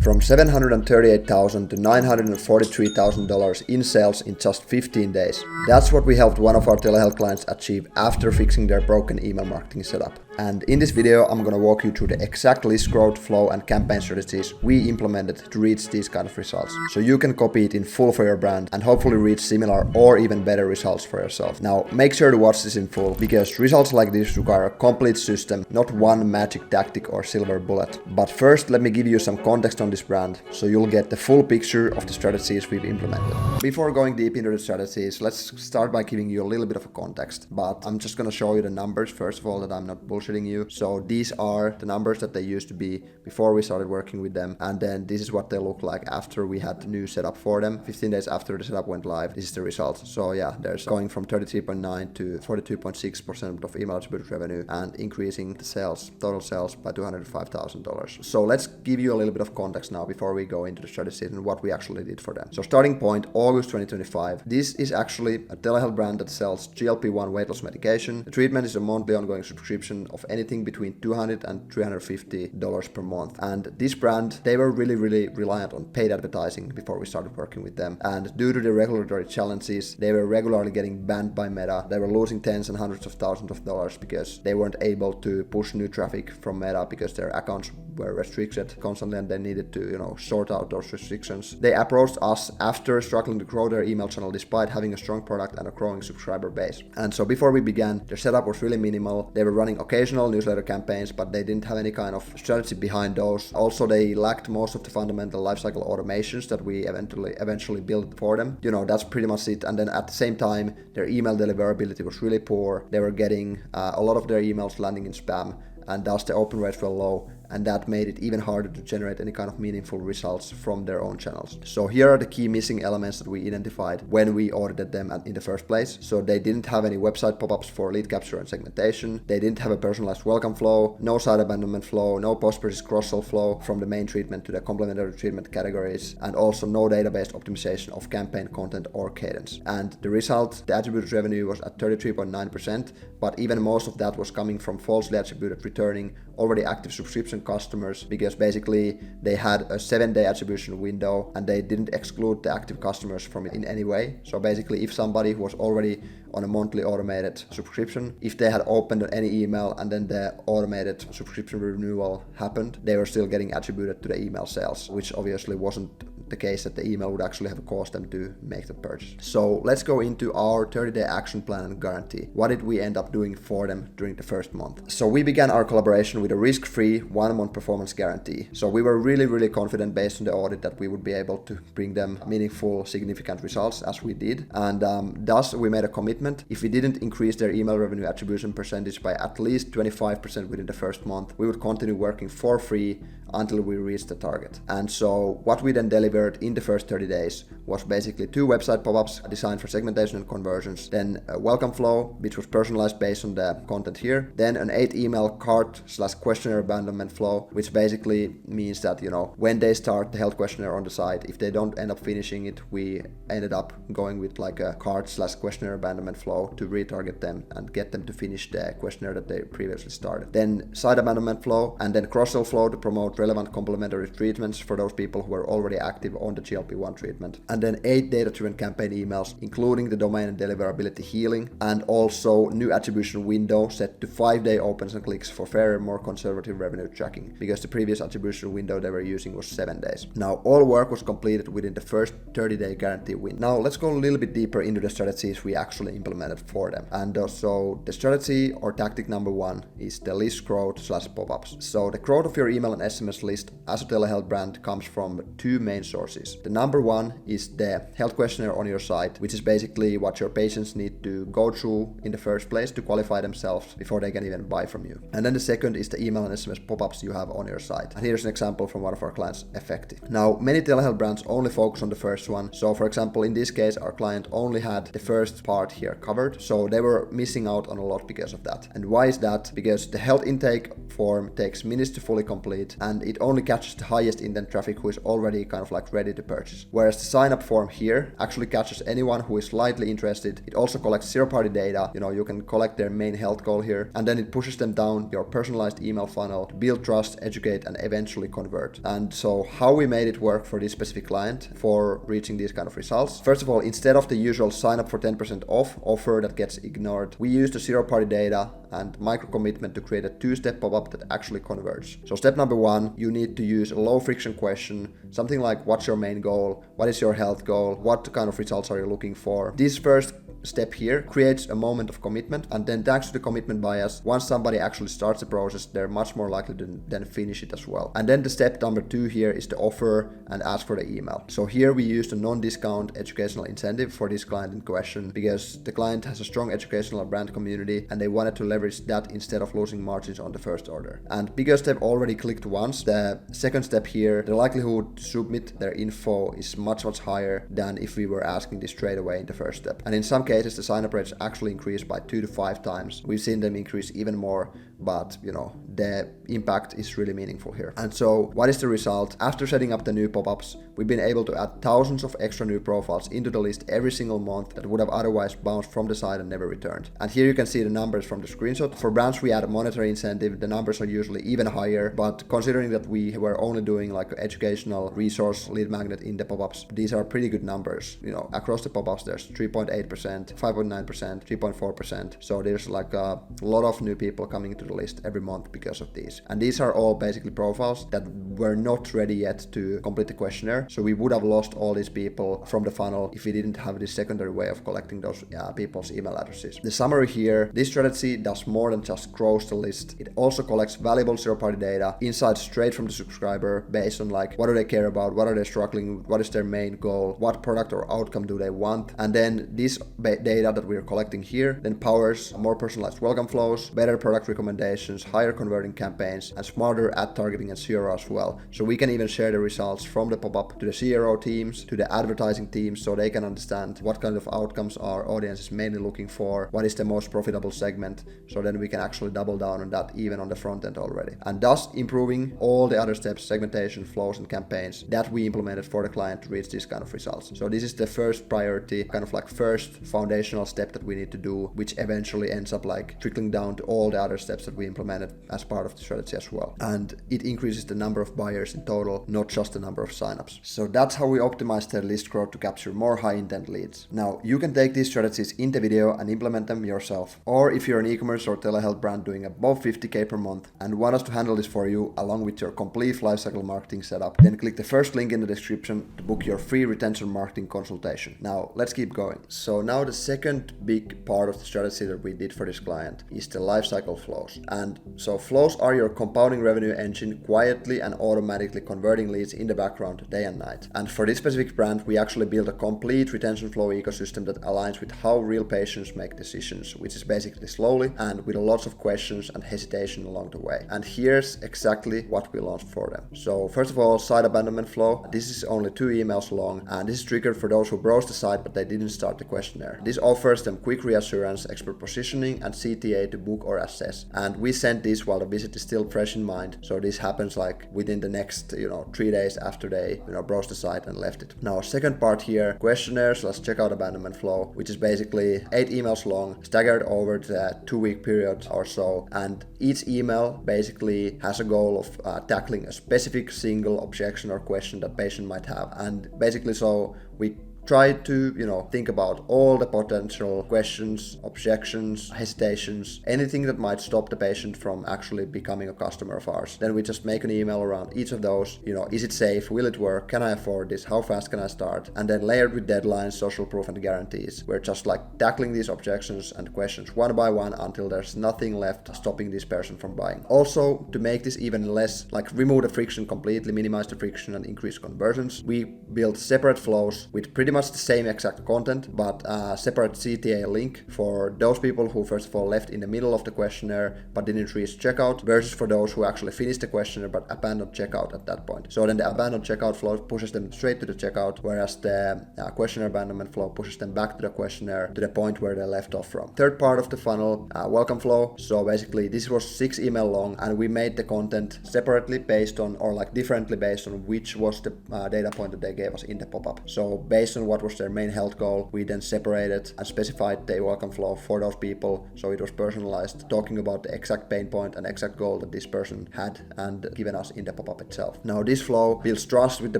from $738,000 to $943,000 in sales in just 15 days. That's what we helped one of our telehealth clients achieve after fixing their broken email marketing setup. And in this video, I'm gonna walk you through the exact list growth, flow, and campaign strategies we implemented to reach these kind of results. So you can copy it in full for your brand and hopefully reach similar or even better results for yourself. Now, make sure to watch this in full because results like this require a complete system, not one magic tactic or silver bullet. But first, let me give you some context on this brand so you'll get the full picture of the strategies we've implemented. Before going deep into the strategies, let's start by giving you a little bit of a context. But I'm just gonna show you the numbers first of all, that I'm not bullshitting you. So these are the numbers that they used to be before we started working with them, and then this is what they look like after we had the new setup for them. 15 days after the setup went live, this is the result. So yeah, there's going from 33.9 to 42.6% of email attributed revenue and increasing the sales, total sales by $205,000. So let's give you a little bit of context now before we go into the strategy and what we actually did for them. So starting point, August 2025. This is actually a telehealth brand that sells GLP-1 weight loss medication. The treatment is a monthly ongoing subscription of anything between $200 and $350 per month. And this brand, they were really reliant on paid advertising before we started working with them. And due to the regulatory challenges, they were regularly getting banned by Meta. They were losing tens and hundreds of thousands of dollars because they weren't able to push new traffic from Meta because their accounts were restricted constantly and they needed to, sort out those restrictions. They approached us after struggling to grow their email channel despite having a strong product and a growing subscriber base. And so before we began, their setup was really minimal. They were running occasional newsletter campaigns, but they didn't have any kind of strategy behind those. Also, they lacked most of the fundamental lifecycle automations that we eventually built for them. That's pretty much it. And then at the same time, their email deliverability was really poor. They were getting a lot of their emails landing in spam, and thus the open rates were low. And that made it even harder to generate any kind of meaningful results from their own channels. So here are the key missing elements that we identified when we audited them in the first place. So they didn't have any website pop-ups for lead capture and segmentation. They didn't have a personalized welcome flow, no site abandonment flow, no post-purchase cross-sell flow from the main treatment to the complementary treatment categories, and also no database optimization of campaign content or cadence. And the result, the attributed revenue was at 33.9%, but even most of that was coming from falsely attributed returning already active subscription customers, because basically they had a 7-day attribution window and they didn't exclude the active customers from it in any way. So basically, if somebody who was already on a monthly automated subscription, if they had opened any email and then the automated subscription renewal happened, they were still getting attributed to the email sales, which obviously wasn't the case that the email would actually have caused them to make the purchase. So let's go into our 30-day action plan and guarantee. What did we end up doing for them during the first month? So we began our collaboration with a risk-free 1-month performance guarantee. So we were really confident based on the audit that we would be able to bring them meaningful, significant results, as we did. And thus we made a commitment. If we didn't increase their email revenue attribution percentage by at least 25% within the first month, we would continue working for free until we reached the target. And so what we then delivered in the first 30 days was basically 2 website pop-ups designed for segmentation and conversions, then a welcome flow, which was personalized based on the content here, then an 8 email cart/questionnaire abandonment flow, which basically means that, when they start the health questionnaire on the site, if they don't end up finishing it, we ended up going with like a cart/questionnaire abandonment flow to retarget them and get them to finish the questionnaire that they previously started. Then site abandonment flow, and then cross-sell flow to promote relevant complementary treatments for those people who were already active on the GLP-1 treatment. And then 8 data-driven campaign emails, including the domain and deliverability healing, and also new attribution window set to 5-day opens and clicks for fairer, more conservative revenue tracking, because the previous attribution window they were using was 7 days. Now, all work was completed within the first 30-day guarantee window. Now, let's go a little bit deeper into the strategies we actually implemented for them. And so the strategy or tactic number 1 is the list growth/pop-ups. So the growth of your email and SMS list as a telehealth brand comes from 2 main sources. The number 1 is the health questionnaire on your site, which is basically what your patients need to go through in the first place to qualify themselves before they can even buy from you. And then the second is the email and SMS pop-ups you have on your site. And here's an example from one of our clients, Effective. Now, many telehealth brands only focus on the first one. So for example, in this case, our client only had the first part here covered. So they were missing out on a lot because of that. And why is that? Because the health intake form takes minutes to fully complete, and it only catches the highest intent traffic who is already kind of like like ready to purchase. Whereas the sign up form here actually catches anyone who is slightly interested. It also collects zero-party data. You can collect their main health goal here, and then it pushes them down your personalized email funnel to build trust, educate, and eventually convert. And so how we made it work for this specific client for reaching these kind of results. First of all, instead of the usual sign up for 10% off offer that gets ignored, we used the zero-party data and micro commitment to create a two-step pop-up that actually converts. So step number one, you need to use a low friction question, something like what's your main goal, what is your health goal, what kind of results are you looking for. This first step here creates a moment of commitment, and then thanks to the commitment bias, once somebody actually starts the process, they're much more likely to then finish it as well. And then the step number two here is to offer and ask for the email. So here we used a non-discount educational incentive for this client in question because the client has a strong educational brand community and they wanted to leverage that instead of losing margins on the first order. And because they've already clicked once, the second step here, the likelihood to submit their info is much higher than if we were asking this straight away in the first step. And in some cases, the sign-up rates actually increase by 2 to 5 times. We've seen them increase even more, but the impact is really meaningful here. And so what is the result? After setting up the new pop-ups, we've been able to add thousands of extra new profiles into the list every single month that would have otherwise bounced from the site and never returned. And here you can see the numbers from the screenshot. For brands we add a monetary incentive, the numbers are usually even higher, but considering that we were only doing like an educational resource lead magnet in the pop-ups, these are pretty good numbers. Across the pop-ups there's 3.8%, 5.9%, 3.4%. So there's like a lot of new people coming to the list every month because of these. And these are all basically profiles that were not ready yet to complete the questionnaire. So we would have lost all these people from the funnel if we didn't have this secondary way of collecting those people's email addresses. The summary here, this strategy does more than just grows the list. It also collects valuable zero-party data, insights straight from the subscriber based on like what do they care about, what are they struggling with, what is their main goal, what product or outcome do they want. And then this data that we're collecting here then powers more personalized welcome flows, better product recommendations, higher converting campaigns, and smarter ad targeting and CRO as well. So we can even share the results from the pop-up to the CRO teams, to the advertising teams, so they can understand what kind of outcomes our audience is mainly looking for, what is the most profitable segment, so then we can actually double down on that even on the front end already. And thus improving all the other steps, segmentation, flows, and campaigns that we implemented for the client to reach these kind of results. So this is the first priority, kind of like first foundational step that we need to do, which eventually ends up like trickling down to all the other steps that we implemented as part of the strategy as well. And it increases the number of buyers in total, not just the number of signups. So that's how we optimize the list growth to capture more high intent leads. Now you can take these strategies in the video and implement them yourself. Or if you're an e-commerce or telehealth brand doing above 50k per month and want us to handle this for you along with your complete lifecycle marketing setup, then click the first link in the description to book your free retention marketing consultation. Now let's keep going. So now the second big part of the strategy that we did for this client is the lifecycle flows. And so flows are your compounding revenue engine quietly and automatically converting leads in the background day and night. And for this specific brand, we actually built a complete retention flow ecosystem that aligns with how real patients make decisions, which is basically slowly and with lots of questions and hesitation along the way. And here's exactly what we launched for them. So first of all, site abandonment flow. This is only 2 emails long, and this is triggered for those who browse the site but they didn't start the questionnaire. This offers them quick reassurance, expert positioning, and CTA to book or assess. And we sent this while the visit is still fresh in mind. So this happens like within the next 3 days after they browsed the site and left it. Now second part here, questionnaire/checkout abandonment flow, which is basically 8 emails long, staggered over the 2-week period or so. And each email basically has a goal of tackling a specific single objection or question that patient might have. And basically so we try to, think about all the potential questions, objections, hesitations, anything that might stop the patient from actually becoming a customer of ours. Then we just make an email around each of those. Is it safe? Will it work? Can I afford this? How fast can I start? And then layered with deadlines, social proof, and guarantees. We're just like tackling these objections and questions one by one until there's nothing left stopping this person from buying. Also, to make this even less, like remove the friction completely, minimize the friction and increase conversions, we built separate flows with pretty much the same exact content, but a separate CTA link for those people who first of all left in the middle of the questionnaire but didn't reach checkout, versus for those who actually finished the questionnaire but abandoned checkout at that point. So then the abandoned checkout flow pushes them straight to the checkout, whereas the questionnaire abandonment flow pushes them back to the questionnaire to the point where they left off from. Third part of the funnel, welcome flow. So basically this was 6 email long, and we made the content separately based on, or like differently based on which was the data point that they gave us in the pop-up. So based on what was their main health goal, we then separated and specified the welcome flow for those people, so it was personalized, talking about the exact pain point and exact goal that this person had and given us in the pop-up itself. Now this flow builds trust with the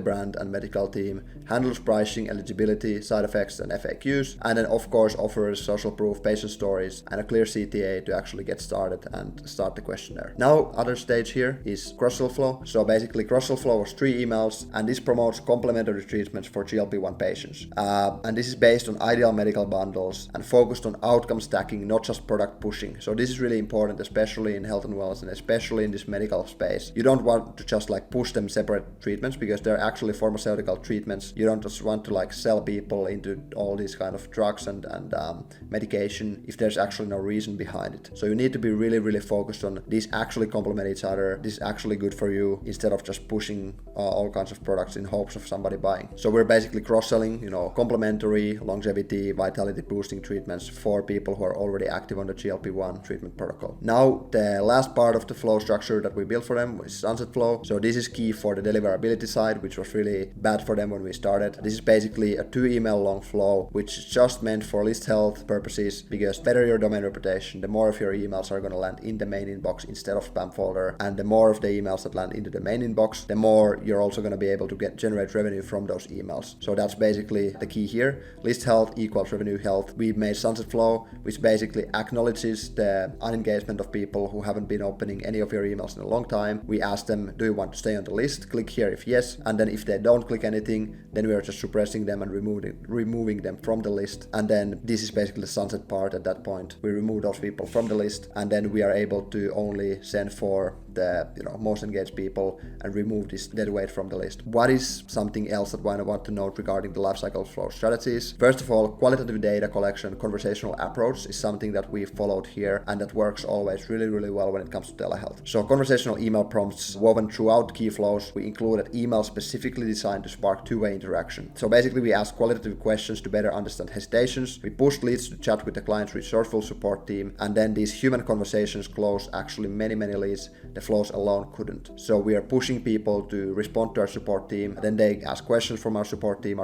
brand and medical team, handles pricing, eligibility, side effects and FAQs, and then of course offers social proof, patient stories, and a clear CTA to actually get started and start the questionnaire. Now other stage here is cross-sell flow. So basically cross-sell flow was 3 emails, and this promotes complementary treatments for GLP-1 patients. And this is based on ideal medical bundles and focused on outcome stacking, not just product pushing. So this is really important, especially in health and wellness and especially in this medical space. You don't want to just like push them separate treatments because they're actually pharmaceutical treatments. You don't just want to like sell people into all these kind of drugs and medication if there's actually no reason behind it. So you need to be really focused on these actually complement each other, this is actually good for you, instead of just pushing all kinds of products in hopes of somebody buying. So we're basically cross-selling, complementary, longevity, vitality boosting treatments for people who are already active on the GLP-1 treatment protocol. Now the last part of the flow structure that we built for them is sunset flow. So this is key for the deliverability side, which was really bad for them when we started. This is basically a 2 email long flow, which is just meant for list health purposes, because better your domain reputation, the more of your emails are going to land in the main inbox instead of spam folder, and the more of the emails that land into the main inbox, the more you're also going to be able to generate revenue from those emails. So that's basically the key here. List health equals revenue health. We made sunset flow, which basically acknowledges the unengagement of people who haven't been opening any of your emails in a long time. We ask them, do you want to stay on the list? Click here if yes, and then if they don't click anything, then we are just suppressing them and removing them from the list. And then this is basically the sunset part. At that point we remove those people from the list, and then we are able to only send for the most engaged people and remove this dead weight from the list. What is something else that I want to note regarding the lifecycle flow strategies? First of all, qualitative data collection, conversational approach is something that we followed here and that works always really well when it comes to telehealth. So conversational email prompts woven throughout key flows. We included emails specifically designed to spark two-way interaction. So basically we ask qualitative questions to better understand hesitations. We pushed leads to chat with the client's resourceful support team, and then these human conversations close actually many leads the flows alone couldn't. So we are pushing people to respond to our support team, then they ask questions from our support team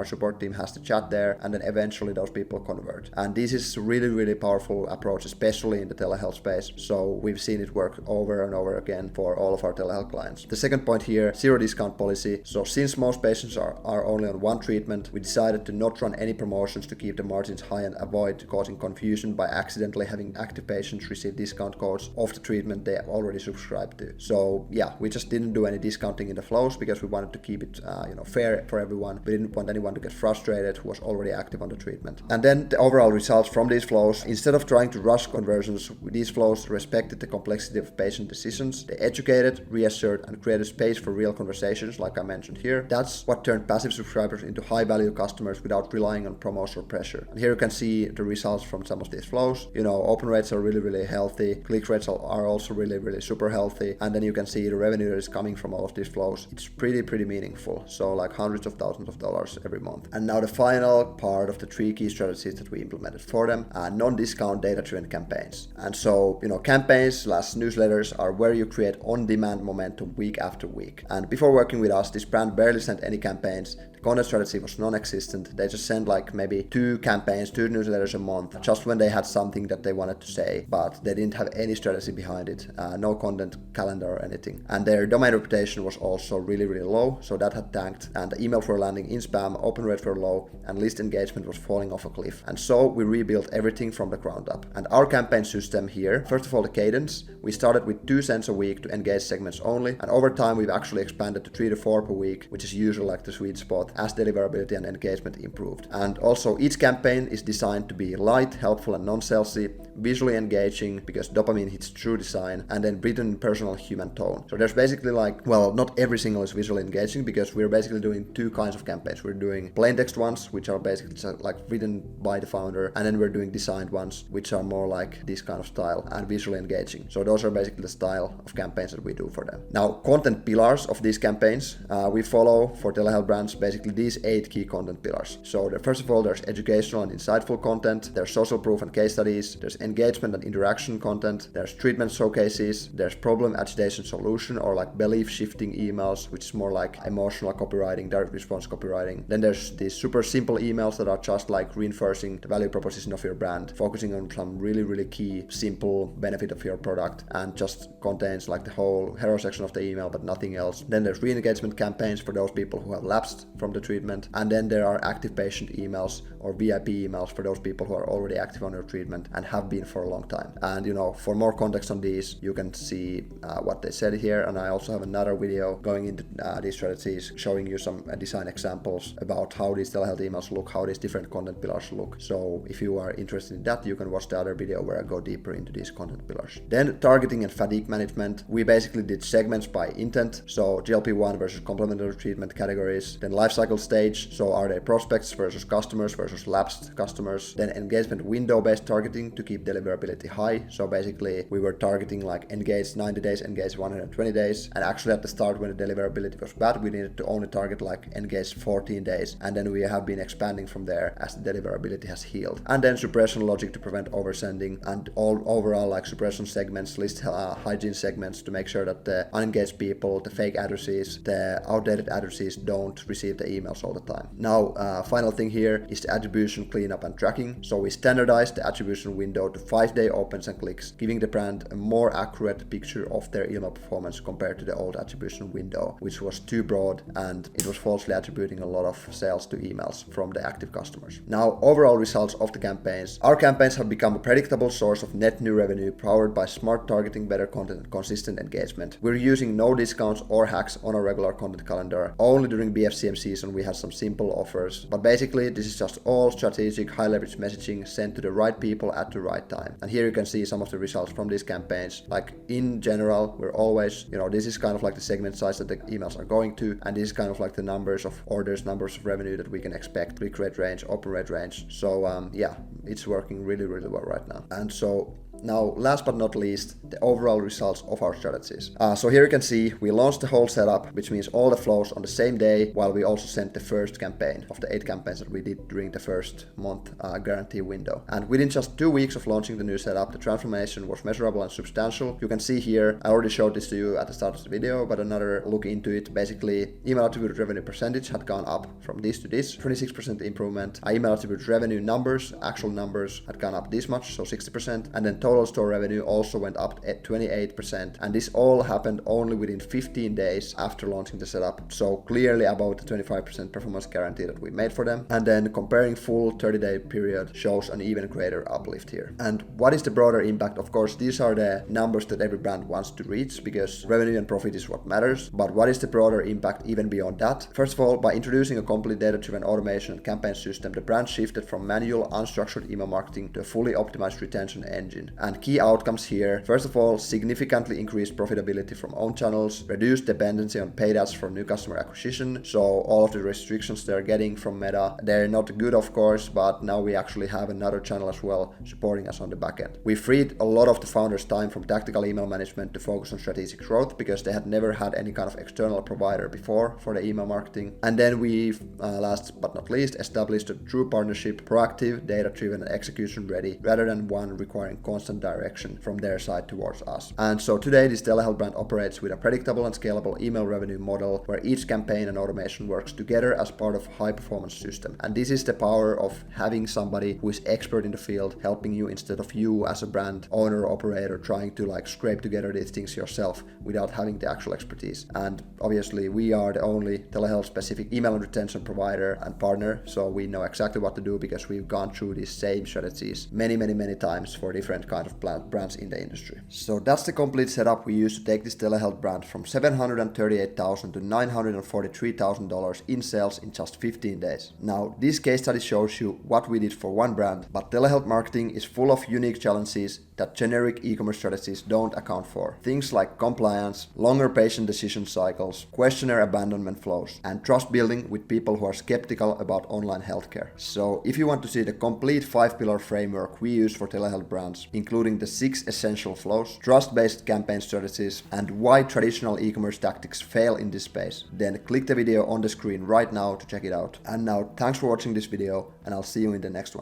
has the chat there, and then eventually those people convert. And this is really powerful approach, especially in the telehealth space. So we've seen it work over and over again for all of our telehealth clients. The second point here, zero discount policy. So since most patients are only on one treatment, we decided to not run any promotions to keep the margins high and avoid causing confusion by accidentally having active patients receive discount codes of the treatment they already subscribed to. So yeah, we just didn't do any discounting in the flows because we wanted to keep it fair for everyone. We didn't want anyone to get frustrated who was already active on the treatment. And then the overall results from these flows, instead of trying to rush conversions, these flows respected the complexity of patient decisions. They educated, reassured, and created space for real conversations like I mentioned here. That's what turned passive subscribers into high value customers without relying on promos or pressure. And here you can see the results from some of these flows. Open rates are really healthy. Click rates are also really super healthy. And then you can see the revenue that is coming from all of these flows. It's pretty meaningful. So like hundreds of thousands of dollars every month. And now the final part of the 3 key strategies that we implemented for them are non-discount data-driven campaigns. And so, campaigns / newsletters are where you create on-demand momentum week after week. And before working with us, this brand barely sent any campaigns. The content strategy was non-existent. They just sent like maybe 2 campaigns, 2 newsletters a month, just when they had something that they wanted to say, but they didn't have any strategy behind it, no content calendar or anything. And their domain reputation was also really low, so that had tanked, and the emails were landing in spam, open rates were low, and list engagement was falling off a cliff. And so we rebuilt everything from the ground up. And our campaign system here, first of all, the cadence. We started with 2 cents a week to engage segments only, and over time we've actually expanded to 3 to 4 per week, which is usually like the sweet spot as deliverability and engagement improved. And also each campaign is designed to be light, helpful, and non-salesy, visually engaging because dopamine hits through design, and then written in personal traditional human tone. So there's basically like, well, not every single is visually engaging because we're basically doing two kinds of campaigns. We're doing plain text ones, which are basically just like written by the founder, and then we're doing designed ones, which are more like this kind of style and visually engaging. So those are basically the style of campaigns that we do for them. Now, content pillars of these campaigns, we follow for telehealth brands basically these 8 key content pillars. So first of all, there's educational and insightful content, there's social proof and case studies, there's engagement and interaction content, there's treatment showcases, there's problem agitation solution or like belief shifting emails, which is more like emotional copywriting, direct response copywriting. Then there's these super simple emails that are just like reinforcing the value proposition of your brand, focusing on some really key simple benefit of your product, and just contains like the whole hero section of the email but nothing else. Then there's re-engagement campaigns for those people who have lapsed from the treatment, and then there are active patient emails or VIP emails for those people who are already active on your treatment and have been for a long time. And for more context on these, you can see what they said here, and I also have another video going into these strategies, showing you some design examples about how these telehealth emails look, how these different content pillars look. So if you are interested in that, you can watch the other video where I go deeper into these content pillars. Then targeting and fatigue management. We basically did segments by intent, so GLP-1 versus complementary treatment categories. Then lifecycle stage, so are they prospects versus customers versus lapsed customers. Then engagement window-based targeting to keep deliverability high. So basically we were targeting like engage 90 days, engage 120 days. And actually at the start when the deliverability was bad, we needed to only target like engage 14 days. And then we have been expanding from there as the deliverability has healed. And then suppression logic to prevent oversending, and all overall like suppression segments, list hygiene segments to make sure that the unengaged people, the fake addresses, the outdated addresses don't receive the emails all the time. Now, final thing here is the attribution cleanup and tracking. So we standardized the attribution window to 5-day opens and clicks, giving the brand a more accurate picture of their email performance compared to the old attribution window, which was too broad and it was falsely attributing a lot of sales to emails from the active customers. Now, overall results of the campaigns. Our campaigns have become a predictable source of net new revenue powered by smart targeting, better content, and consistent engagement. We're using no discounts or hacks on our regular content calendar. Only during BFCM season we had some simple offers, but basically this is just all strategic, high leverage messaging sent to the right people at the right time. And here you can see some of the results from these campaigns. Like in general, we're always, this is kind of like the segment size that the emails are going to, and this is kind of like the numbers of orders, numbers of revenue that we can expect, click rate range, open rate range. So yeah, it's working really well right now. And so now, last but not least, the overall results of our strategies. So here you can see we launched the whole setup, which means all the flows on the same day, while we also sent the first campaign of the 8 campaigns that we did during the first month guarantee window. And within just 2 weeks of launching the new setup, the transformation was measurable and substantial. You can see here, I already showed this to you at the start of the video, but another look into it. Basically, email attributed revenue percentage had gone up from this to this, 26% improvement. Email attributed revenue numbers, actual numbers, had gone up this much, so 60%, and then total store revenue also went up at 28%, and this all happened only within 15 days after launching the setup, so clearly above the 25% performance guarantee that we made for them. And then comparing full 30-day period shows an even greater uplift here. And what is the broader impact? Of course, these are the numbers that every brand wants to reach because revenue and profit is what matters, but what is the broader impact even beyond that? First of all, by introducing a complete data-driven automation and campaign system, the brand shifted from manual, unstructured email marketing to a fully optimized retention engine. And key outcomes here, first of all, significantly increased profitability from own channels, reduced dependency on paid ads for new customer acquisition. So all of the restrictions they're getting from Meta, they're not good of course, but now we actually have another channel as well supporting us on the back end. We freed a lot of the founders' time from tactical email management to focus on strategic growth because they had never had any kind of external provider before for the email marketing. And then we, last but not least, established a true partnership, proactive, data-driven, and execution-ready, rather than one requiring constant direction from their side towards us. And so today this telehealth brand operates with a predictable and scalable email revenue model where each campaign and automation works together as part of a high performance system. And this is the power of having somebody who is expert in the field helping you instead of you as a brand owner or operator trying to scrape together these things yourself without having the actual expertise. And obviously we are the only telehealth specific email and retention provider and partner, so we know exactly what to do because we've gone through these same strategies many times for different kind of brands in the industry. So that's the complete setup we used to take this telehealth brand from $738,000 to $943,000 in sales in just 15 days. Now, this case study shows you what we did for one brand, but telehealth marketing is full of unique challenges that generic e-commerce strategies don't account for. Things like compliance, longer patient decision cycles, questionnaire abandonment flows, and trust building with people who are skeptical about online healthcare. So if you want to see the complete 5-pillar framework we use for telehealth brands, including the 6 essential flows, trust-based campaign strategies, and why traditional e-commerce tactics fail in this space, then click the video on the screen right now to check it out. And now, thanks for watching this video, and I'll see you in the next one.